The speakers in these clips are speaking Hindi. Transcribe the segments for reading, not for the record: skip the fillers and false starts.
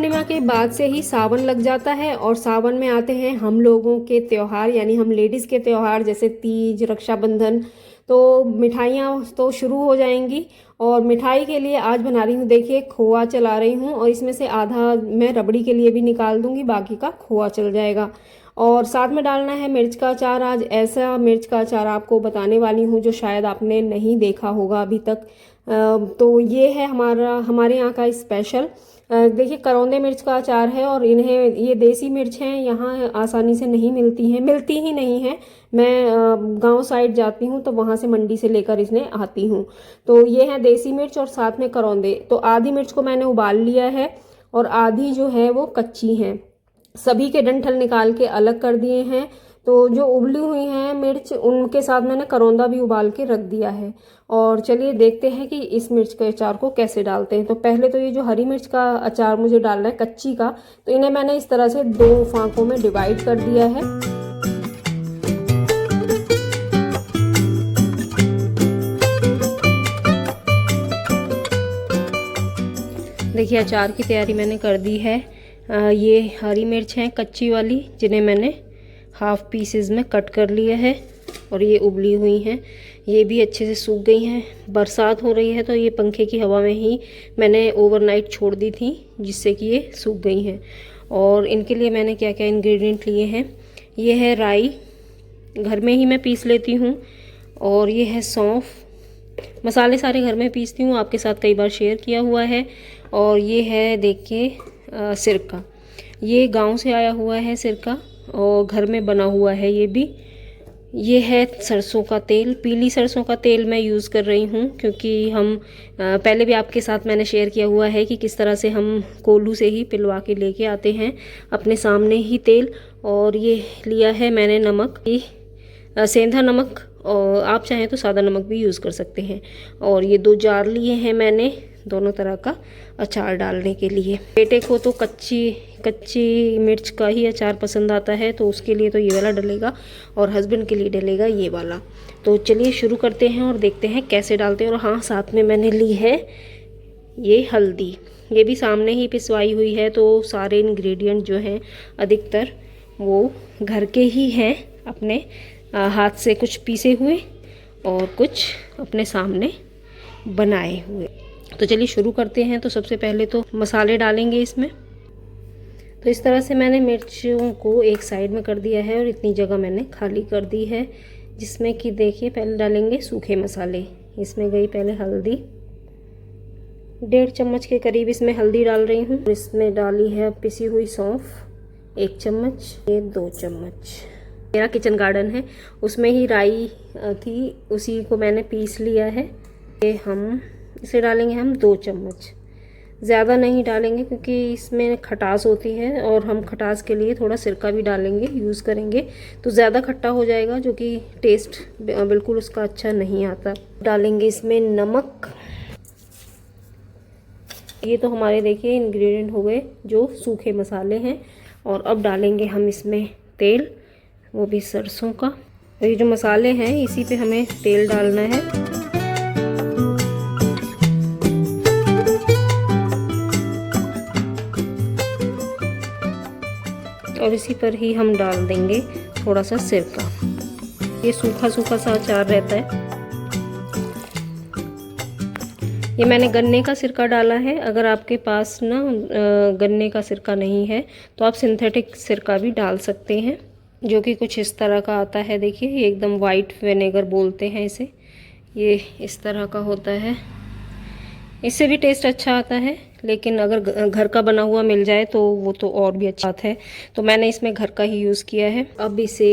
पूर्णिमा के बाद से ही सावन लग जाता है और सावन में आते हैं हम लोगों के त्योहार, यानी हम लेडीज़ के त्योहार जैसे तीज, रक्षाबंधन। तो मिठाइयाँ तो शुरू हो जाएंगी और मिठाई के लिए आज बना रही हूँ, देखिए खोआ चला रही हूँ और इसमें से आधा मैं रबड़ी के लिए भी निकाल दूंगी, बाकी का खोआ चल जाएगा। और साथ में डालना है मिर्च का अचार। आज ऐसा मिर्च का अचार आपको बताने वाली हूँ जो शायद आपने नहीं देखा होगा अभी तक। तो ये है हमारे यहाँ का स्पेशल। देखिए करौंदे मिर्च का अचार है और इन्हें, ये देसी मिर्च हैं, यहाँ आसानी से नहीं मिलती हैं, मिलती ही नहीं है। मैं गांव साइड जाती हूँ तो वहाँ से मंडी से लेकर इन्हें आती हूँ। तो ये है देसी मिर्च और साथ में करौंदे। तो आधी मिर्च को मैंने उबाल लिया है और आधी जो है वो कच्ची हैं। सभी के डंठल निकाल के अलग कर दिए हैं। तो जो उबली हुई हैं मिर्च, उनके साथ मैंने करौंदा भी उबाल के रख दिया है। और चलिए देखते हैं कि इस मिर्च के अचार को कैसे डालते हैं। तो पहले तो ये जो हरी मिर्च का अचार मुझे डालना है कच्ची का, तो इन्हें मैंने इस तरह से 2 फांकों में डिवाइड कर दिया है। देखिए अचार की तैयारी मैंने कर दी है। ये हरी मिर्च हैं कच्ची वाली, जिन्हें मैंने हाफ पीसेस में कट कर लिया है और ये उबली हुई हैं, ये भी अच्छे से सूख गई हैं। बरसात हो रही है तो ये पंखे की हवा में ही मैंने ओवरनाइट छोड़ दी थी, जिससे कि ये सूख गई हैं। और इनके लिए मैंने क्या क्या इंग्रेडिएंट लिए हैं, ये है राई, घर में ही मैं पीस लेती हूँ, और ये है सौंफ। मसाले सारे घर में पीसती हूँ, आपके साथ कई बार शेयर किया हुआ है। और ये है देखिए सिरका, ये गांव से आया हुआ है सिरका और घर में बना हुआ है ये भी। ये है सरसों का तेल, पीली सरसों का तेल मैं यूज़ कर रही हूँ, क्योंकि हम पहले भी आपके साथ मैंने शेयर किया हुआ है कि किस तरह से हम कोल्हू से ही पिलवा के लेके आते हैं अपने सामने ही तेल। और ये लिया है मैंने नमक, ये सेंधा नमक, और आप चाहें तो सादा नमक भी यूज़ कर सकते हैं। और ये 2 जार लिए हैं मैंने दोनों तरह का अचार डालने के लिए। बेटे को तो कच्ची मिर्च का ही अचार पसंद आता है, तो उसके लिए तो ये वाला डलेगा और हस्बैंड के लिए डलेगा ये वाला। तो चलिए शुरू करते हैं और देखते हैं कैसे डालते हैं। और हाँ, साथ में मैंने ली है ये हल्दी, ये भी सामने ही पिसवाई हुई है। तो सारे इंग्रेडिएंट जो हैं अधिकतर वो घर के ही हैं, अपने हाथ से कुछ पीसे हुए और कुछ अपने सामने बनाए हुए। तो चलिए शुरू करते हैं। तो सबसे पहले तो मसाले डालेंगे इसमें। तो इस तरह से मैंने मिर्चों को एक साइड में कर दिया है और इतनी जगह मैंने खाली कर दी है, जिसमें कि देखिए पहले डालेंगे सूखे मसाले। इसमें गई पहले हल्दी, 1.5 चम्मच के करीब इसमें हल्दी डाल रही हूँ। इसमें डाली है पिसी हुई सौंफ 1 चम्मच, ये 2 चम्मच। मेरा किचन गार्डन है, उसमें ही राई थी, उसी को मैंने पीस लिया है। ये इसे डालेंगे हम 2 चम्मच, ज़्यादा नहीं डालेंगे क्योंकि इसमें खटास होती है और हम खटास के लिए थोड़ा सिरका भी डालेंगे, यूज़ करेंगे, तो ज़्यादा खट्टा हो जाएगा, जो कि टेस्ट बिल्कुल उसका अच्छा नहीं आता। डालेंगे इसमें नमक। ये तो हमारे देखिए इंग्रेडिएंट हो गए जो सूखे मसाले हैं। और अब डालेंगे हम इसमें तेल, वो भी सरसों का। और ये जो मसाले हैं इसी पे हमें तेल डालना है। और इसी पर ही हम डाल देंगे थोड़ा सा सिरका। ये सूखा सूखा सा अचार रहता है। ये मैंने गन्ने का सिरका डाला है। अगर आपके पास ना गन्ने का सिरका नहीं है तो आप सिंथेटिक सिरका भी डाल सकते हैं, जो कि कुछ इस तरह का आता है। देखिए ये एकदम वाइट विनेगर बोलते हैं इसे, ये इस तरह का होता है। इससे भी टेस्ट अच्छा आता है, लेकिन अगर घर का बना हुआ मिल जाए तो वो तो और भी अच्छा है। तो मैंने इसमें घर का ही यूज़ किया है। अब इसे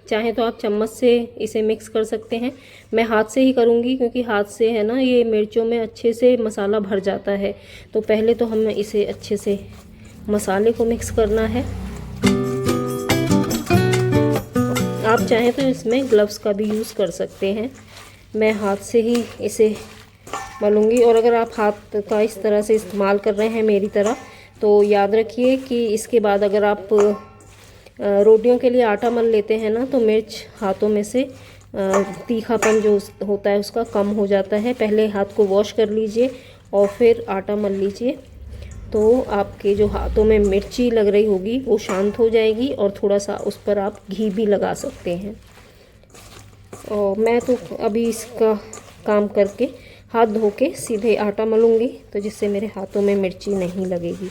चाहे तो आप चम्मच से इसे मिक्स कर सकते हैं, मैं हाथ से ही करूँगी, क्योंकि हाथ से है ना ये मिर्चों में अच्छे से मसाला भर जाता है। तो पहले तो हमें इसे अच्छे से मसाले को मिक्स करना है। आप चाहें तो इसमें ग्लव्स का भी यूज़ कर सकते हैं, मैं हाथ से ही इसे मलूँगी। और अगर आप हाथ का इस तरह से इस्तेमाल कर रहे हैं मेरी तरह, तो याद रखिए कि इसके बाद अगर आप रोटियों के लिए आटा मल लेते हैं ना, तो मिर्च हाथों में से तीखापन जो होता है उसका कम हो जाता है। पहले हाथ को वॉश कर लीजिए और फिर आटा मल लीजिए। तो आपके जो हाथों में मिर्ची लग रही होगी वो शांत हो जाएगी, और थोड़ा सा उस पर आप घी भी लगा सकते हैं। और मैं तो अभी इसका काम करके हाथ धो के सीधे आटा मलूँगी, तो जिससे मेरे हाथों में मिर्ची नहीं लगेगी।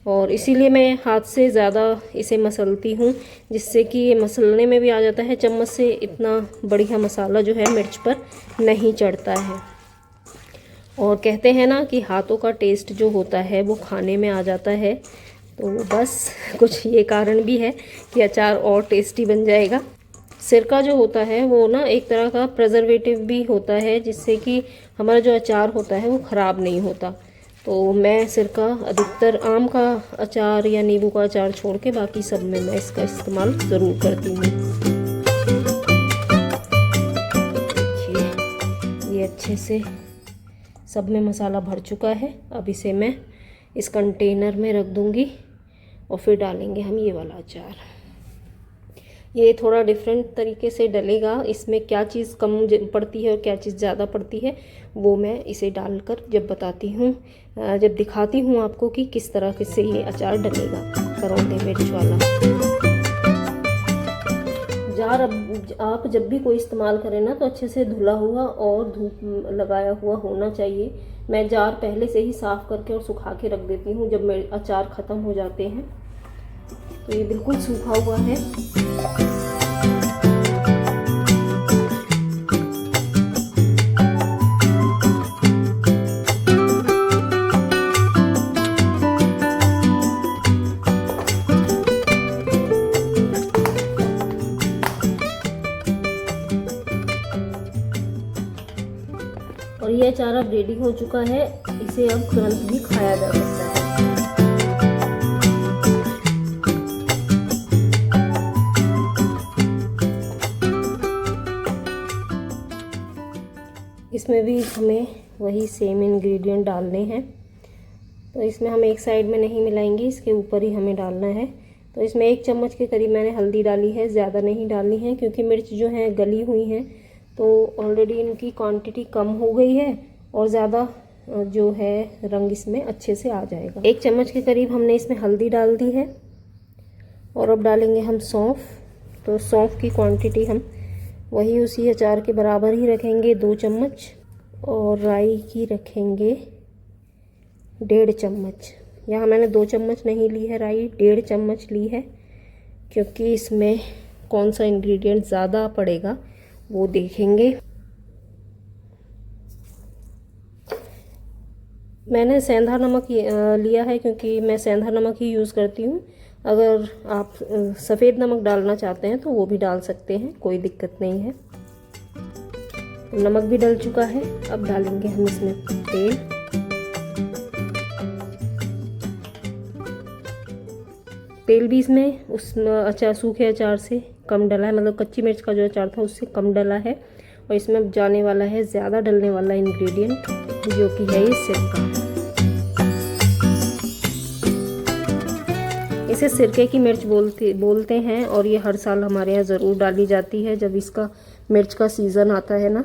और इसीलिए मैं हाथ से ज़्यादा इसे मसलती हूँ, जिससे कि ये मसलने में भी आ जाता है। चम्मच से इतना बढ़िया मसाला जो है मिर्च पर नहीं चढ़ता है। और कहते हैं ना कि हाथों का टेस्ट जो होता है वो खाने में आ जाता है, तो बस कुछ ये कारण भी है कि अचार और टेस्टी बन जाएगा। सिरका जो होता है वो ना एक तरह का प्रिजर्वेटिव भी होता है, जिससे कि हमारा जो अचार होता है वो ख़राब नहीं होता। तो मैं सिरका अधिकतर आम का अचार या नींबू का अचार छोड़ के बाकी सब में मैं इसका इस्तेमाल ज़रूर करती हूँ। ये अच्छे से सब में मसाला भर चुका है। अब इसे मैं इस कंटेनर में रख दूँगी और फिर डालेंगे हम ये वाला अचार। ये थोड़ा डिफरेंट तरीके से डलेगा। इसमें क्या चीज़ कम पड़ती है और क्या चीज़ ज़्यादा पड़ती है वो मैं इसे डालकर जब बताती हूँ, जब दिखाती हूँ आपको कि किस तरह से ये अचार डलेगा करौंदे मिर्च वाला। जार अब आप जब भी कोई इस्तेमाल करें ना तो अच्छे से धुला हुआ और धूप लगाया हुआ होना चाहिए। मैं जार पहले से ही साफ़ करके और सुखा के रख देती हूँ जब मेरे अचार ख़त्म हो जाते हैं। तो ये बिल्कुल सूखा हुआ है। और ये अचार अब रेडी हो चुका है। इसे अब तुरंत भी खाया जा सकता है। इसमें भी हमें वही सेम इंग्रेडिएंट डालने हैं। तो इसमें हम एक साइड में नहीं मिलाएंगे, इसके ऊपर ही हमें डालना है। तो इसमें 1 चम्मच के करीब मैंने हल्दी डाली है, ज़्यादा नहीं डालनी है क्योंकि मिर्च जो है गली हुई हैं, तो ऑलरेडी इनकी क्वांटिटी कम हो गई है और ज़्यादा जो है रंग इसमें अच्छे से आ जाएगा। 1 चम्मच के करीब हमने इसमें हल्दी डाल दी है। और अब डालेंगे हम सौंफ। तो सौंफ की क्वांटिटी हम वही उसी अचार के बराबर ही रखेंगे, 2 चम्मच। और राई की रखेंगे 1.5 चम्मच। यहाँ मैंने 2 चम्मच नहीं ली है राई, 1.5 चम्मच ली है, क्योंकि इसमें कौन सा इंग्रेडिएंट ज़्यादा पड़ेगा वो देखेंगे। मैंने सेंधा नमक लिया है क्योंकि मैं सेंधा नमक ही यूज़ करती हूँ। अगर आप सफ़ेद नमक डालना चाहते हैं तो वो भी डाल सकते हैं, कोई दिक्कत नहीं है। नमक भी डल चुका है। अब डालेंगे हम इसमें तेल। तेल भी इसमें उस अचार सूखे अचार से कम डला है, मतलब कच्ची मिर्च का जो अचार था उससे कम डला है। और इसमें अब जाने वाला है ज़्यादा डलने वाला इंग्रेडिएंट, जो कि है ये सिरका। इसे सिरके की मिर्च बोलते हैं और ये हर साल हमारे यहाँ ज़रूर डाली जाती है जब इसका मिर्च का सीज़न आता है ना।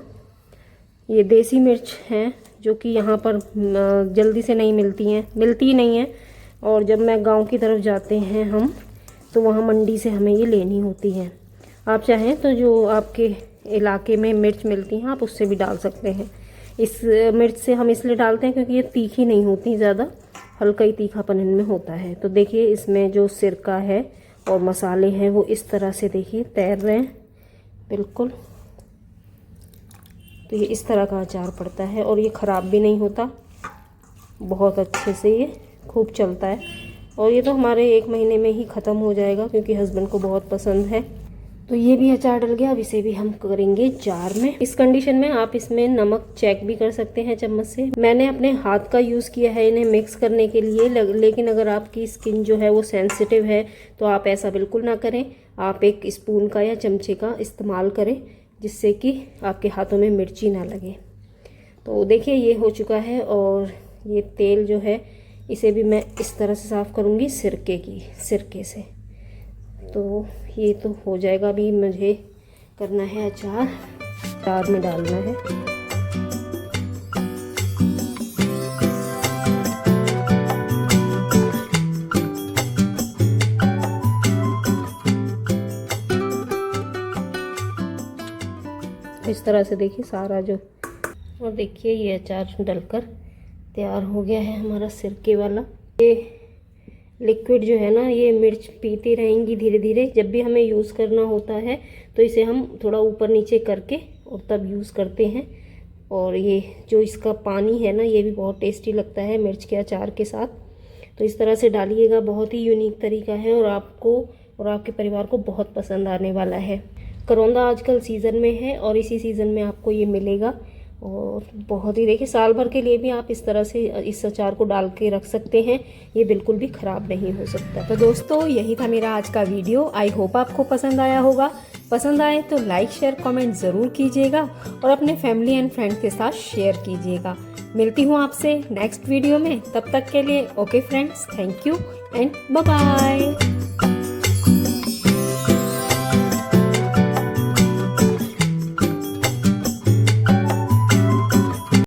ये देसी मिर्च हैं जो कि यहाँ पर जल्दी से नहीं मिलती ही नहीं है। और जब मैं गांव की तरफ जाते हैं हम, तो वहाँ मंडी से हमें ये लेनी होती है। आप चाहें तो जो आपके इलाके में मिर्च मिलती हैं आप उससे भी डाल सकते हैं। इस मिर्च से हम इसलिए डालते हैं क्योंकि ये तीखी नहीं होती ज़्यादा, हल्का ही तीखापन इनमें होता है। तो देखिए इसमें जो सिरका है और मसाले हैं वो इस तरह से देखिए तैर रहे हैं बिल्कुल। तो ये इस तरह का अचार पड़ता है और ये ख़राब भी नहीं होता, बहुत अच्छे से ये खूब चलता है। और ये तो हमारे 1 महीने में ही ख़त्म हो जाएगा क्योंकि हस्बैंड को बहुत पसंद है। तो ये भी अचार डल गया। अब इसे भी हम करेंगे जार में। इस कंडीशन में आप इसमें नमक चेक भी कर सकते हैं चम्मच से। मैंने अपने हाथ का यूज़ किया है इन्हें मिक्स करने के लिए, लेकिन अगर आपकी स्किन जो है वो सेंसिटिव है तो आप ऐसा बिल्कुल ना करें। आप एक स्पून का या चमचे का इस्तेमाल करें, जिससे कि आपके हाथों में मिर्ची ना लगे। तो देखिए ये हो चुका है। और ये तेल जो है इसे भी मैं इस तरह से साफ़ करूँगी सिरके से। तो ये तो हो जाएगा। अभी मुझे करना है अचार में डालना है। इस तरह से देखिए सारा जो, और देखिए ये अचार डलकर तैयार हो गया है हमारा सिरके वाला। ये लिक्विड जो है ना, ये मिर्च पीती रहेंगी धीरे धीरे। जब भी हमें यूज़ करना होता है तो इसे हम थोड़ा ऊपर नीचे करके और तब यूज़ करते हैं। और ये जो इसका पानी है ना, ये भी बहुत टेस्टी लगता है मिर्च के अचार के साथ। तो इस तरह से डालिएगा, बहुत ही यूनिक तरीका है और आपको और आपके परिवार को बहुत पसंद आने वाला है। करौंदा आजकल सीज़न में है और इसी सीज़न में आपको ये मिलेगा। और बहुत ही देखिए, साल भर के लिए भी आप इस तरह से इस अचार को डाल के रख सकते हैं, ये बिल्कुल भी ख़राब नहीं हो सकता। तो दोस्तों यही था मेरा आज का वीडियो। आई होप आपको पसंद आया होगा। पसंद आए तो लाइक शेयर कमेंट ज़रूर कीजिएगा और अपने फैमिली एंड फ्रेंड्स के साथ शेयर कीजिएगा। मिलती हूँ आपसे नेक्स्ट वीडियो में, तब तक के लिए okay friends, thank you and bye bye.